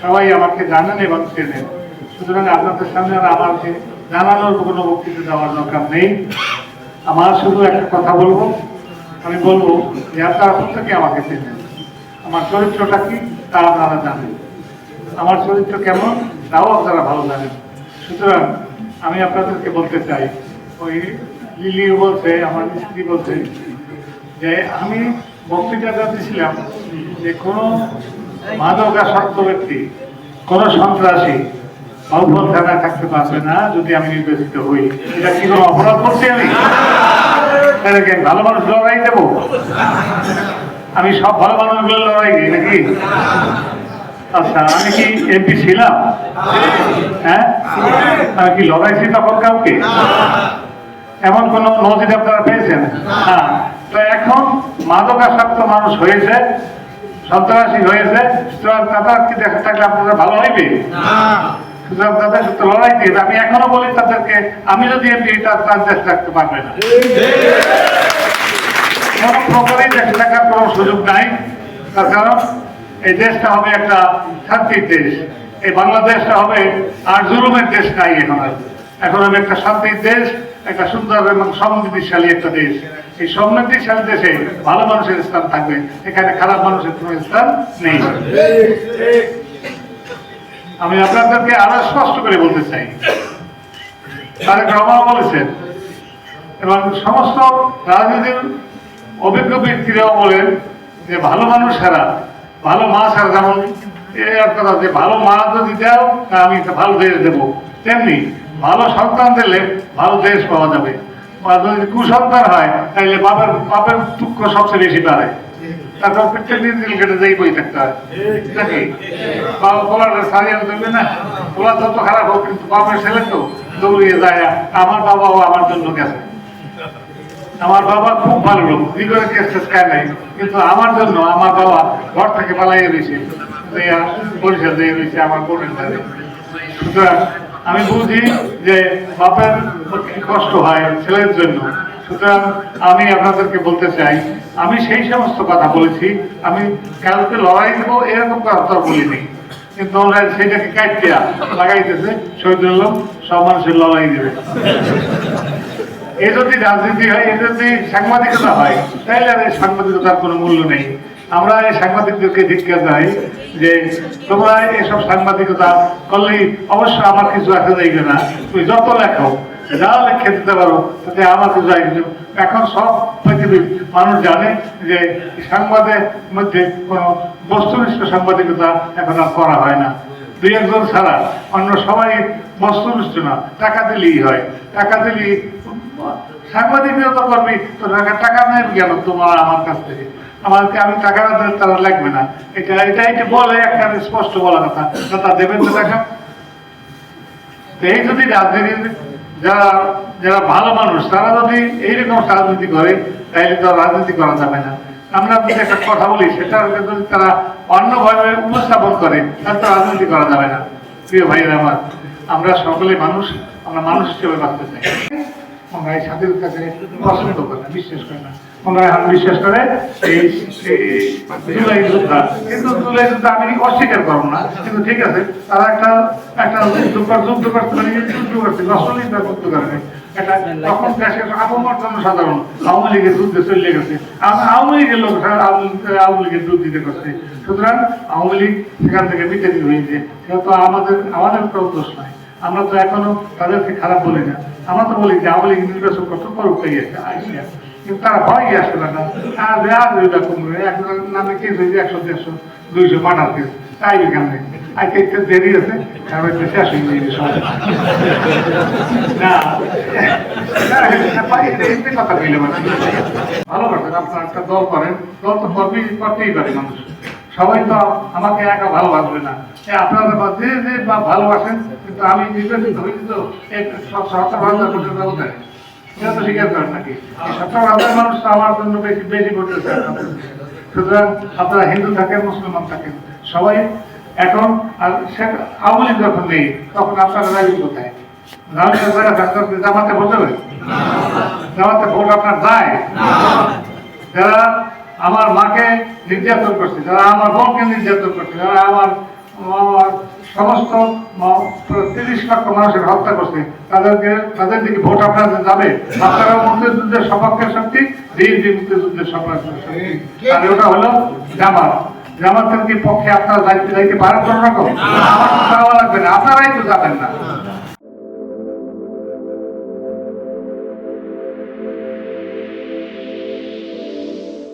সবাই আমাকে জানেন এবং চেনেন, সুতরাং আপনাদের সামনে আর আমাকে জানানোর কোনো বক্তৃতা দেওয়ার দরকার নেই। আমার শুধু একটা কথা বলবো, আমি বলবো যে আপনারা প্রত্যেকে আমাকে চেনেন, আমার চরিত্রটা কি তা আপনারা জানেন, আমার চরিত্র কেমন তাও আপনারা ভালো জানেন। সুতরাং আমি আপনাদেরকে বলতে চাই, ওই লিলিও বলছে, আমার স্ত্রী বলছে যে আমি বক্তৃতা দিয়েছিলাম যে কোনো মাদকাসক্ত ব্যক্তি, কোনো সন্ত্রাসী বাউফল থানায় থাকতে পারবে না যদি আমি নির্বাচিত হই। এটা কি কোনো অপরাধ করছি আমি? ভালো মানুষ লড়াই দেবো? আমি সব ভালো মানুষগুলো লড়াই দিই নাকি? আচ্ছা, আমি কি এমপি ছিলাম? হ্যাঁ, আমি কি লড়াইছি তখন কাউকে? এমন কোন নজির আপনারা পেয়েছেন? হ্যাঁ। তো এখন মাদকাসক্ত মানুষ হয়েছে, সন্ত্রাসী হয়েছে, সুতরাং তাদের কি দেখা থাকলে আপনারা ভালো হইবে? সুতরাং তাদের সাথে লড়াই দিয়ে আমি এখনো বলি তাদেরকে, আমি যদি এমপি তার দেশ রাখতে পারবে না, কোন প্রকারেই দেশ থাকার কোনো সুযোগ নাই। তার কারণ এই দেশটা হবে একটা শান্তির দেশ, এই বাংলাদেশটা হবে আর জুলুমের দেশ নাই। এখন হবে একটা শান্তির দেশ, একটা সুন্দর এবং সমৃদ্ধিশালী একটা দেশ। এই সমৃদ্ধিশালী দেশে ভালো মানুষের স্থান থাকবে, এখানে খারাপ মানুষের কোনো স্থান নেই। আমি আপনাদেরকে আরো স্পষ্ট করে বলতে চাই, তারেক রহমান বলেছেন এবং সমস্ত রাজনীতির অভিজ্ঞ ব্যক্তিরাও বলেন যে ভালো মানুষ ছাড়া, ভালো মা ছাড়া, যেমন এর কথা যে ভালো মা যদি দাও আমি একটা ভালো দেশ দেবো, তেমনি ভালো সন্তান দিলে ভালো দেশ পাওয়া যাবে। যদি কুসন্তান হয় তাহলে বাপের দুঃখ সবচেয়ে বেশি বাড়ে, তারপর প্রত্যেক দিন দিল কেটে যেই বই থাকতে হয় নাকি? বলাটা সারিয়ে দেবে না, বলা যত খারাপ হোক কিন্তু বাপের ছেলে তো দৌড়িয়ে যায়, আমার বাবাও আমার জন্য গেছে, আমার বাবা খুব ভালো লোক, জীবনে কেস খায় নাই, কিন্তু আমার জন্য আমার বাবা ঘর থেকে পালাইয়ে রয়েছে, পরিষদ দিয়ে রয়েছে আমার বোনের ধারে। সুতরাং আমি বুঝি যে বাপের কি কষ্ট হয় ছেলের জন্য। সুতরাং আমি আপনাদেরকে বলতে চাই, আমি সেই সমস্ত কথা বলেছি, আমি কালকে লড়াই দেবো এরকম কথা বলিনি, কিন্তু ওরা সেটাকে কাটিয়া লাগাইতেছে শহীদুল্লাহ সব মানুষের লড়াই দেবে। এ যদি রাজনীতি হয়, এ যদি সাংবাদিকতা হয়, তাহলে আর এই সাংবাদিকতার কোনো মূল্য নেই। আমরা এই সাংবাদিকদেরকে ধিক্কার দেই যে তোমরা এসব সাংবাদিকতা করলেই অবশ্য আমার কিছু আসা যাইবে না, তুমি যত লেখো যা লেখে দিতে পারো তাতে আমার কিছু আসবে। এখন সব পৃথিবীর মানুষ জানে যে সংবাদের মধ্যে কোনো বস্তুনিষ্ঠ সাংবাদিকতা এখন আর করা হয় না। দুই একজন ছাড়া অন্য সবাই বস্তুনিষ্ঠ না, টাকা দিলেই হয়, টাকা দিলেই সাংবাদিকতা করবি তো টাকা নেই কেন তোমার আমার কাছ থেকে, আমাকে আমি টাকা না দিলে তারা লাগবে না, এটা বলে একটা স্পষ্ট বলা কথা, তা দেবেন তো টাকা। এই যদি রাজনীতি যারা ভালো মানুষ তারা যদি এইরকম রাজনীতি করে তাহলে তো রাজনীতি করা যাবে না। আমরা যদি একটা কথা বলি সেটা যদি তারা অন্যভাবে উপস্থাপন করে তাহলে তো রাজনীতি করা যাবে না। প্রিয় ভাইয়েরা আমার, আমরা সকলে মানুষ, আমরা মানুষ হিসেবে বাঁচতে চাই। আমরা এই স্বাধীনতাকে পছন্দ করে না, বিশ্বাস করে না। ওনারা এখন বিশ্বাস করে এই জুলাই যোদ্ধা, কিন্তু জুলাই যোদ্ধা আমি অস্বীকার করবো না, কিন্তু ঠিক আছে তারা একটা যুদ্ধ করতে পারে, যুদ্ধ করছে নষ্টনীতির যুদ্ধ করে এটা তখন দেশের আবহাওয়ার জন্য সাধারণ আওয়ামী লীগের যুদ্ধে চলে গেছে, আওয়ামী লীগের লোক আওয়ামী লীগের যুদ্ধ দিতে করছে। সুতরাং আওয়ামী লীগ সেখান থেকে বিতাড়িত হয়েছে, সেহেতু আমাদের কোনো দোষ নাই। আমরা তো এখনো তাদেরকে খারাপ বলি না, আমরা তো বলি যে আওয়ামী লীগ নির্বাচন করতে করুক, কিন্তু তারা ভয় আসে না, নামে কেস হয়েছে 100-150-200 মার্ডার কেস, তাই এখানে আজকে দেরি আছে শেষ হয়ে গেছে কথা বললে ভালো কথা। আপনার একটা দল করেন, দল তো করতেই পারে মানুষ, সবাই তো আমাকে একা ভালোবাসবে না, আপনারা যে ভালোবাসেন, কিন্তু আমি নির্বাচিত হয়েছি তো 70,000 কোটি টাকা দেয়, এটা তো স্বীকার করেন নাকি? 70,000 মানুষ তো আমার জন্য বেশি করতে চায়। সুতরাং আপনারা হিন্দু থাকেন মুসলমান থাকেন সবাই এখন, আর সে আওয়ামী লীগ যখন নেই তখন আপনারা রাজি কোথায়? জামাতে ভোট দেবেন? জামাতে ভোট আপনার যায়? যারা আমার মাকে নির্যাতন করছে, যারা আমার বোনকে নির্যাতন করছে, যারা আমার সমস্ত 30 লক্ষ মানুষের হত্যা করছে, তাদের দিকে ভোট আপনাদের যাবে? আপনারা মুক্তিযুদ্ধের সপক্ষে শক্তি, বিএনপি মুক্তিযুদ্ধের সপক্ষে শক্তি, আর ওটা হলো জামাত। জামাতের কি পক্ষে আপনারা যাইতে পারেন কোন রকম? আমার তো যাওয়া লাগবে না, আপনারাই তো যাবেন না।